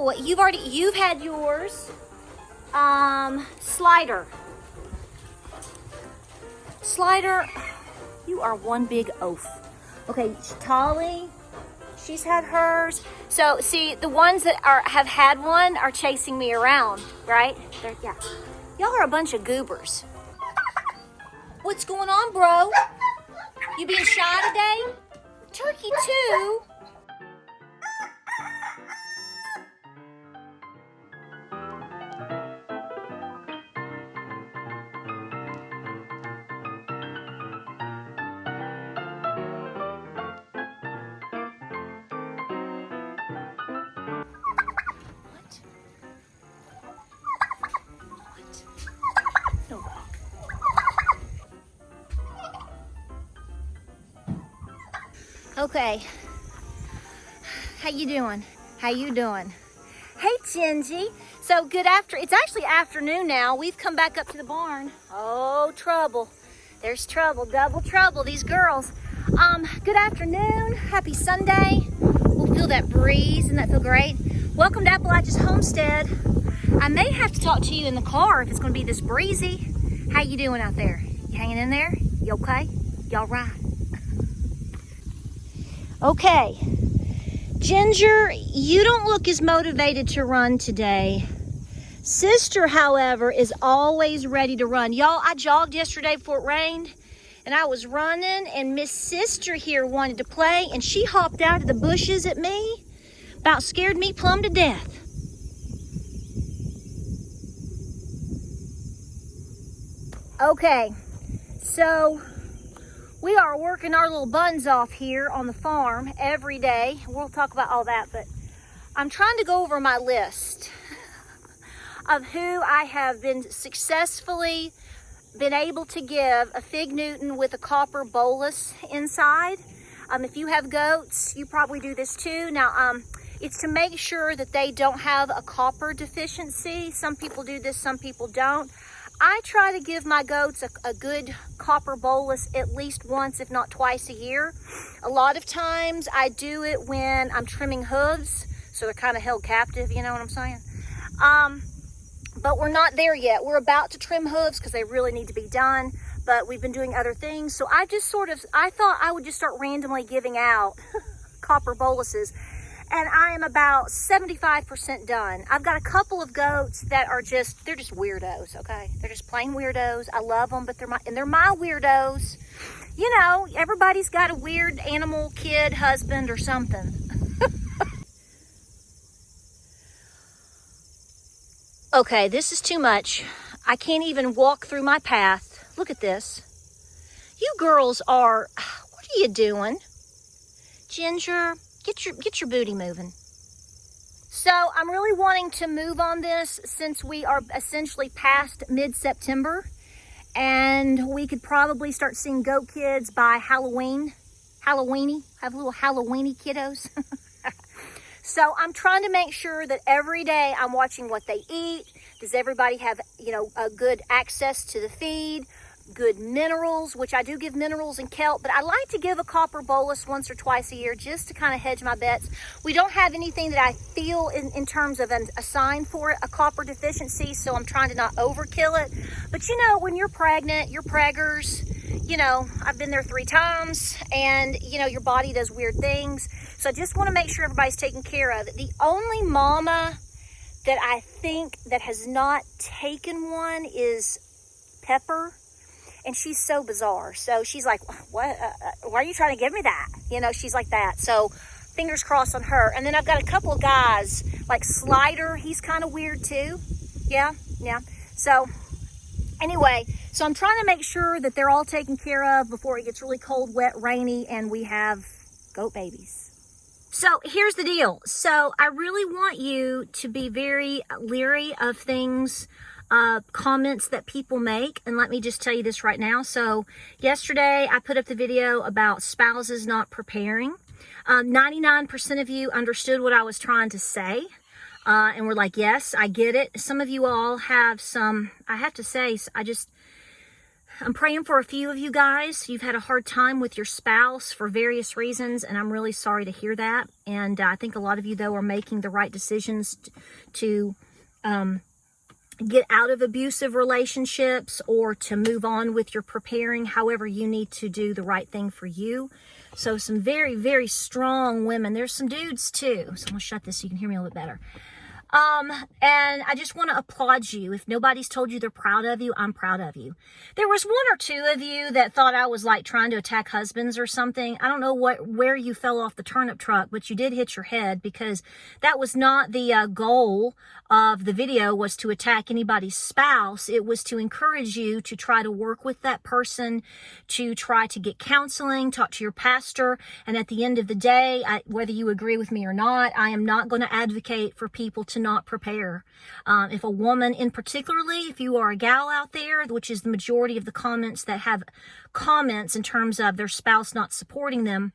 Oh, you've had yours. Slider, you are one big oaf. Okay, Tolly, she's had hers. So see, the ones that have had one are chasing me around, right? Yeah. Y'all are a bunch of goobers. What's going on, bro? You being shy today? Turkey too? Okay. How you doing? How you doing? Hey, Gingy. So it's actually afternoon now. We've come back up to the barn. Oh, trouble. There's trouble, double trouble, these girls. Good afternoon. Happy Sunday. We'll feel that breeze. Doesn't that feel great? Welcome to Appalachia's Homestead. I may have to talk to you in the car if it's going to be this breezy. How you doing out there? You hanging in there? You okay? Y'all right? Okay. Ginger, you don't look as motivated to run today. Sister, however, is always ready to run. Y'all, I jogged yesterday before it rained, and I was running, and Miss Sister here wanted to play, and she hopped out of the bushes at me, about scared me plumb to death. Okay, so we are working our little buns off here on the farm every day. We'll talk about all that, but I'm trying to go over my list of who I have been successfully able to give a fig Newton with a copper bolus inside. If you have goats, you probably do this too. Now, it's to make sure that they don't have a copper deficiency. Some people do this, some people don't. I try to give my goats a good copper bolus at least once, if not twice a year. A lot of times I do it when I'm trimming hooves, so they're kind of held captive, you know what I'm saying? But we're not there yet. We're about to trim hooves because they really need to be done, but we've been doing other things. So I thought I would just start randomly giving out copper boluses. And I am about 75% done. I've got a couple of goats that are they're just weirdos, okay? They're just plain weirdos. I love them, but they're my weirdos. You know, everybody's got a weird animal, kid, husband, or something. Okay, this is too much. I can't even walk through my path. Look at this. You girls what are you doing? Ginger, get your booty moving. So I'm really wanting to move on this since we are essentially past mid-September, and we could probably start seeing goat kids by Halloween. Halloweeny, have little Halloweeny kiddos. So I'm trying to make sure that every day I'm watching what they eat. Does everybody have, a good access to the feed? Good minerals, which I do give minerals and kelp, but I like to give a copper bolus once or twice a year just to kind of hedge my bets. We don't have anything that I feel in terms of a sign for it, a copper deficiency, so I'm trying to not overkill it. But when you're pregnant, you're preggers, I've been there 3 times, and your body does weird things. So I just want to make sure everybody's taken care of. The only mama that I think that has not taken one is Pepper. And she's so bizarre. So she's like, what? Why are you trying to give me that? She's like that. So fingers crossed on her. And then I've got a couple of guys, like Slider. He's kind of weird too. Yeah. So anyway, so I'm trying to make sure that they're all taken care of before it gets really cold, wet, rainy, and we have goat babies. So here's the deal. So I really want you to be very leery of things, comments that people make. And let me just tell you this right now. So yesterday I put up the video about spouses not preparing. 99% of you understood what I was trying to say. And we're like, yes, I get it. Some of you all have some, I have to say, I'm praying for a few of you guys. You've had a hard time with your spouse for various reasons, and I'm really sorry to hear that. And I think a lot of you, though, are making the right decisions to get out of abusive relationships or to move on with your preparing. However, you need to do the right thing for you. So some very, very strong women. There's some dudes too. So I'm gonna shut this so you can hear me a little bit better. And I just want to applaud you. If nobody's told you they're proud of you, I'm proud of you. There was one or two of you that thought I was like trying to attack husbands or something. I don't know where you fell off the turnip truck, but you did hit your head, because that was not the goal of the video, was to attack anybody's spouse. It was to encourage you to try to work with that person, to try to get counseling, talk to your pastor. And at the end of the day, whether you agree with me or not, I am not going to advocate for people to not prepare. If a woman in particularly, if you are a gal out there, which is the majority of the comments that have comments in terms of their spouse not supporting them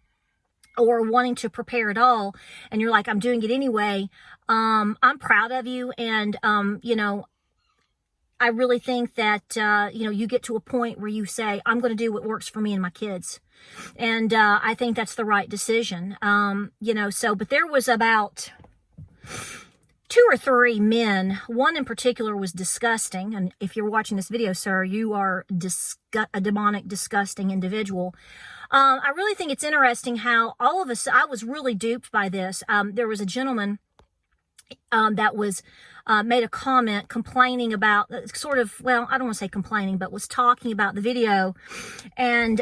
or wanting to prepare at all, and you're like, I'm doing it anyway, I'm proud of you. And, I really think that, you get to a point where you say, I'm going to do what works for me and my kids. And I think that's the right decision. But there was about 2 or 3 men. One in particular was disgusting. And if you're watching this video, sir, you are a demonic, disgusting individual. I really think it's interesting how all of us, I was really duped by this. There was a gentleman that was made a comment complaining about I don't want to say complaining, but was talking about the video, and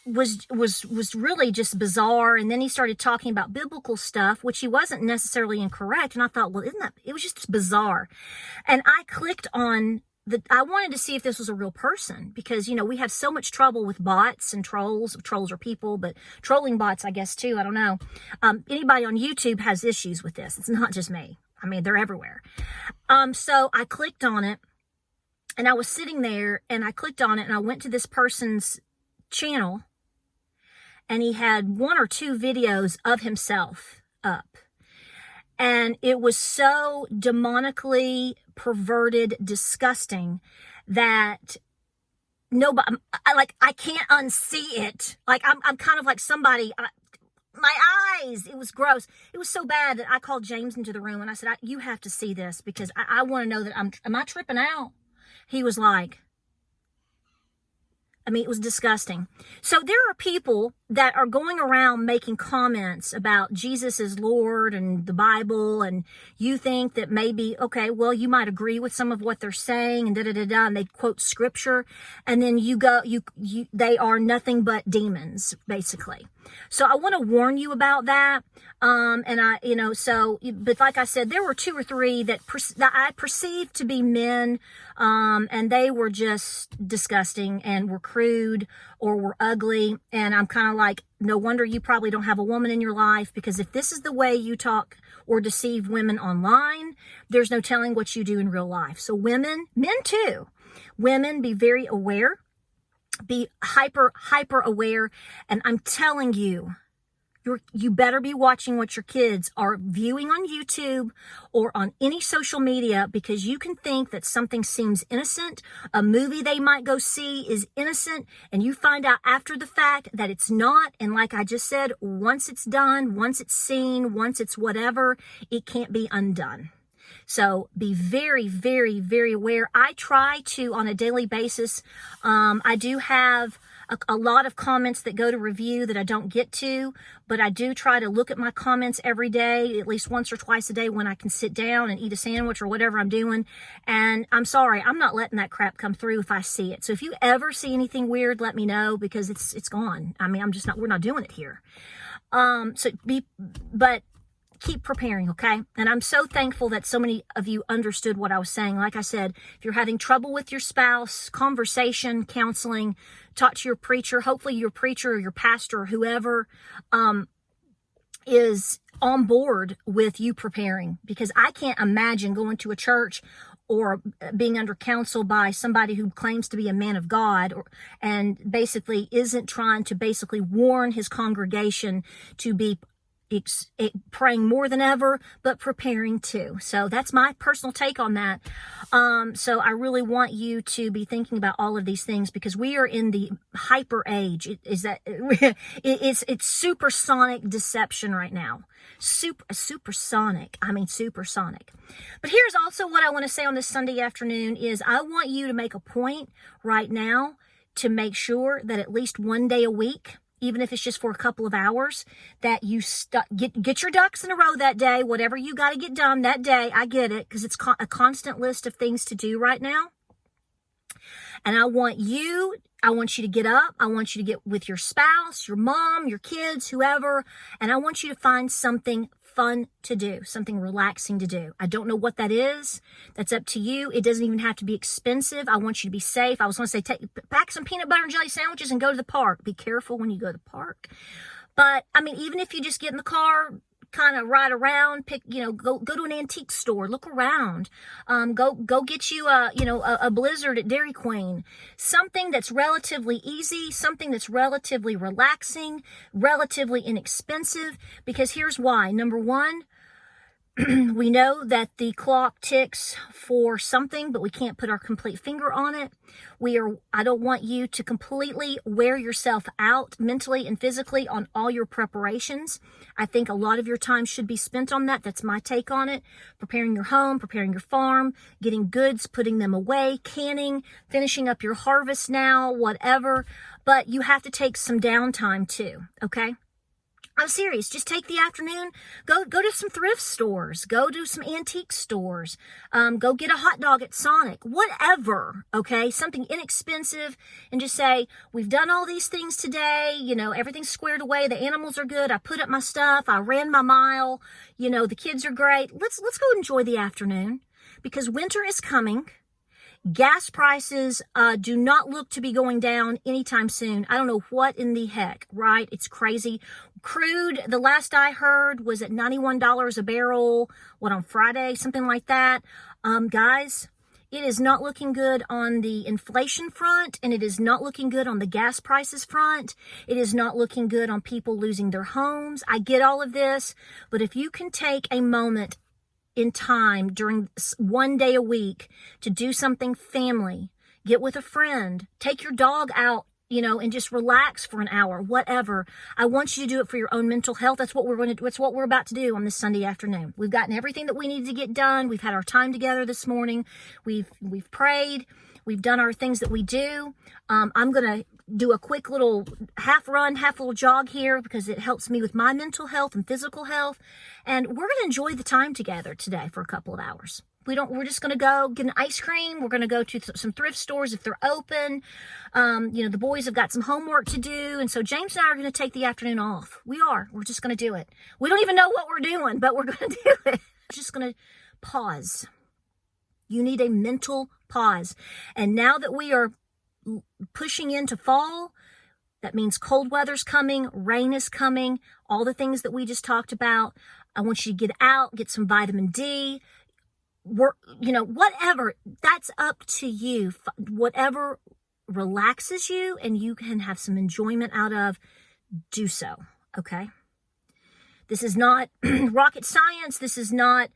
was really just bizarre. And then he started talking about biblical stuff, which he wasn't necessarily incorrect. And I thought, well, it was just bizarre. And I clicked on I wanted to see if this was a real person, because, we have so much trouble with bots and trolls. Trolls are people, but trolling bots, I guess, too. I don't know. Anybody on YouTube has issues with this. It's not just me. I mean, they're everywhere. So I clicked on it, and I was sitting there, and I clicked on it, and I went to this person's channel, and he had 1 or 2 videos of himself up. And it was so demonically perverted, disgusting, that I can't unsee it. Like, I'm kind of like somebody, my eyes, it was gross. It was so bad that I called James into the room, and I said, you have to see this, because I want to know that am I tripping out? He was like, it was disgusting. So there are people that are going around making comments about Jesus is Lord and the Bible, and you think that maybe, okay, well, you might agree with some of what they're saying, and and they quote scripture, and then they are nothing but demons, basically. So I want to warn you about that. But like I said, there were 2 or 3 that I perceived to be men, and they were just disgusting and were crude or were ugly. And I'm kind of like, no wonder you probably don't have a woman in your life, because if this is the way you talk or deceive women online, there's no telling what you do in real life. So women, men too, women, be very aware. Be hyper aware. And I'm telling you, you better be watching what your kids are viewing on YouTube or on any social media, because you can think that something seems innocent. A movie they might go see is innocent, and you find out after the fact that it's not. And like I just said, once it's done, once it's seen, once it's whatever, it can't be undone. So be very, very, very aware. I try to, on a daily basis, I do have a lot of comments that go to review that I don't get to, but I do try to look at my comments every day, at least once or twice a day, when I can sit down and eat a sandwich or whatever I'm doing. And I'm sorry, I'm not letting that crap come through if I see it. So if you ever see anything weird, let me know, because it's gone. We're not doing it here. But keep preparing, okay? And I'm so thankful that so many of you understood what I was saying. Like I said, if you're having trouble with your spouse, conversation, counseling, talk to your preacher. Hopefully your preacher or your pastor or whoever is on board with you preparing, because I can't imagine going to a church or being under counsel by somebody who claims to be a man of God, and basically isn't trying to basically warn his congregation to be praying more than ever, but preparing too. So that's my personal take on that. So I really want you to be thinking about all of these things, because we are in the hyper age. It's supersonic deception right now. Supersonic. But here's also what I want to say on this Sunday afternoon is I want you to make a point right now to make sure that at least one day a week, even if it's just for a couple of hours, that you get your ducks in a row that day, whatever you got to get done that day. I get it, because it's a constant list of things to do right now. And I want you to get up. I want you to get with your spouse, your mom, your kids, whoever. And I want you to find something fun to do, something relaxing to do. I don't know what that is. That's up to you. It doesn't even have to be expensive. I want you to be safe. I was going to say, pack some peanut butter and jelly sandwiches and go to the park. Be careful when you go to the park. But I mean, even if you just get in the car, kind of ride around, go to an antique store, look around, go get you a Blizzard at Dairy Queen, something that's relatively easy, something that's relatively relaxing, relatively inexpensive, because here's why. Number one, we know that the clock ticks for something, but we can't put our complete finger on it. I don't want you to completely wear yourself out mentally and physically on all your preparations. I think a lot of your time should be spent on that. That's my take on it. Preparing your home, preparing your farm, getting goods, putting them away, canning, finishing up your harvest now, whatever. But you have to take some downtime too, okay? I'm serious. Just take the afternoon, go to some thrift stores, go to some antique stores, go get a hot dog at Sonic, whatever, okay? Something inexpensive, and just say, we've done all these things today, everything's squared away, the animals are good, I put up my stuff, I ran my mile, the kids are great. Let's go enjoy the afternoon, because winter is coming. Gas prices do not look to be going down anytime soon. I don't know what in the heck, right? It's crazy. Crude, the last I heard, was at $91 a barrel, on Friday, something like that. Guys, it is not looking good on the inflation front, and it is not looking good on the gas prices front. It is not looking good on people losing their homes. I get all of this, but if you can take a moment in time during one day a week to do something family, get with a friend, take your dog out, and just relax for an hour, whatever. I want you to do it for your own mental health. That's what we're about to do on this Sunday afternoon. We've gotten everything that we needed to get done. We've had our time together this morning. We've prayed. We've done our things that we do. I'm going to do a quick little half run, half little jog here, because it helps me with my mental health and physical health. And we're going to enjoy the time together today for a couple of hours. We're just going to go get an ice cream. We're going to go to some thrift stores if they're open. The boys have got some homework to do. And so James and I are going to take the afternoon off. We're just going to do it. We don't even know what we're doing, but we're going to do it. Just going to pause. You need a mental pause. And now that we are pushing into fall, that means cold weather's coming, rain is coming, all the things that we just talked about. I want you to get out, get some vitamin D, whatever. That's up to you. Whatever relaxes you and you can have some enjoyment out of, do so, okay? This is not rocket science. This is not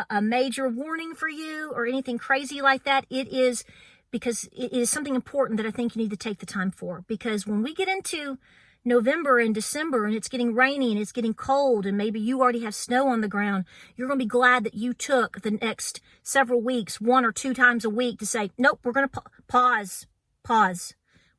a major warning for you or anything crazy like that. It is because it is something important that I think you need to take the time for. Because when we get into November and December and it's getting rainy and it's getting cold and maybe you already have snow on the ground, you're going to be glad that you took the next several weeks, 1 or 2 times a week, to say, nope, we're going to pause.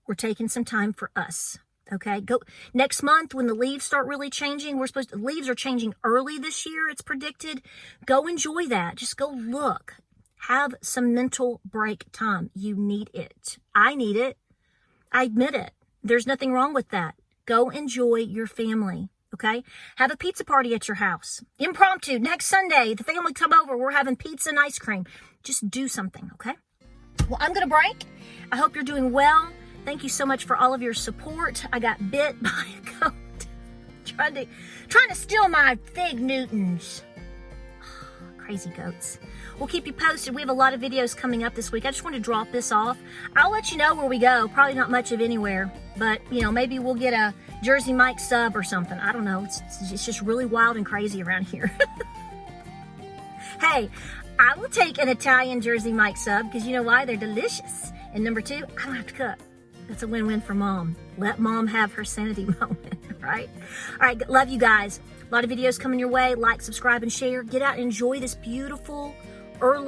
We're taking some time for us. Okay, go next month when the leaves start really changing. Leaves are changing early this year, it's predicted. Go enjoy that. Just go look. Have some mental break time. You need it. I need it. I admit it. There's nothing wrong with that. Go enjoy your family. Okay? Have a pizza party at your house. Impromptu. Next Sunday, the family come over. We're having pizza and ice cream. Just do something. Okay? Well, I'm going to break. I hope you're doing well. Thank you so much for all of your support. I got bit by a goat trying to steal my fig Newtons. Crazy goats. We'll keep you posted. We have a lot of videos coming up this week. I just want to drop this off. I'll let you know where we go. Probably not much of anywhere, but maybe we'll get a Jersey Mike sub or something. I don't know. It's just really wild and crazy around here. Hey, I will take an Italian Jersey Mike sub because you know why? They're delicious. And number 2, I don't have to cook. That's a win-win for Mom. Let Mom have her sanity moment, right? All right, love you guys. A lot of videos coming your way. Like, subscribe, and share. Get out and enjoy this beautiful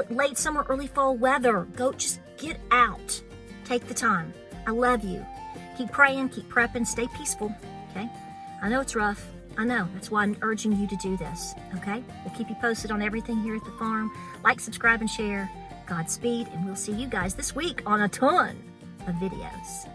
late summer, early fall weather. Just get out. Take the time. I love you. Keep praying, keep prepping, stay peaceful, okay? I know it's rough. I know. That's why I'm urging you to do this, okay? We'll keep you posted on everything here at the farm. Like, subscribe, and share. Godspeed, and we'll see you guys this week on a ton of videos.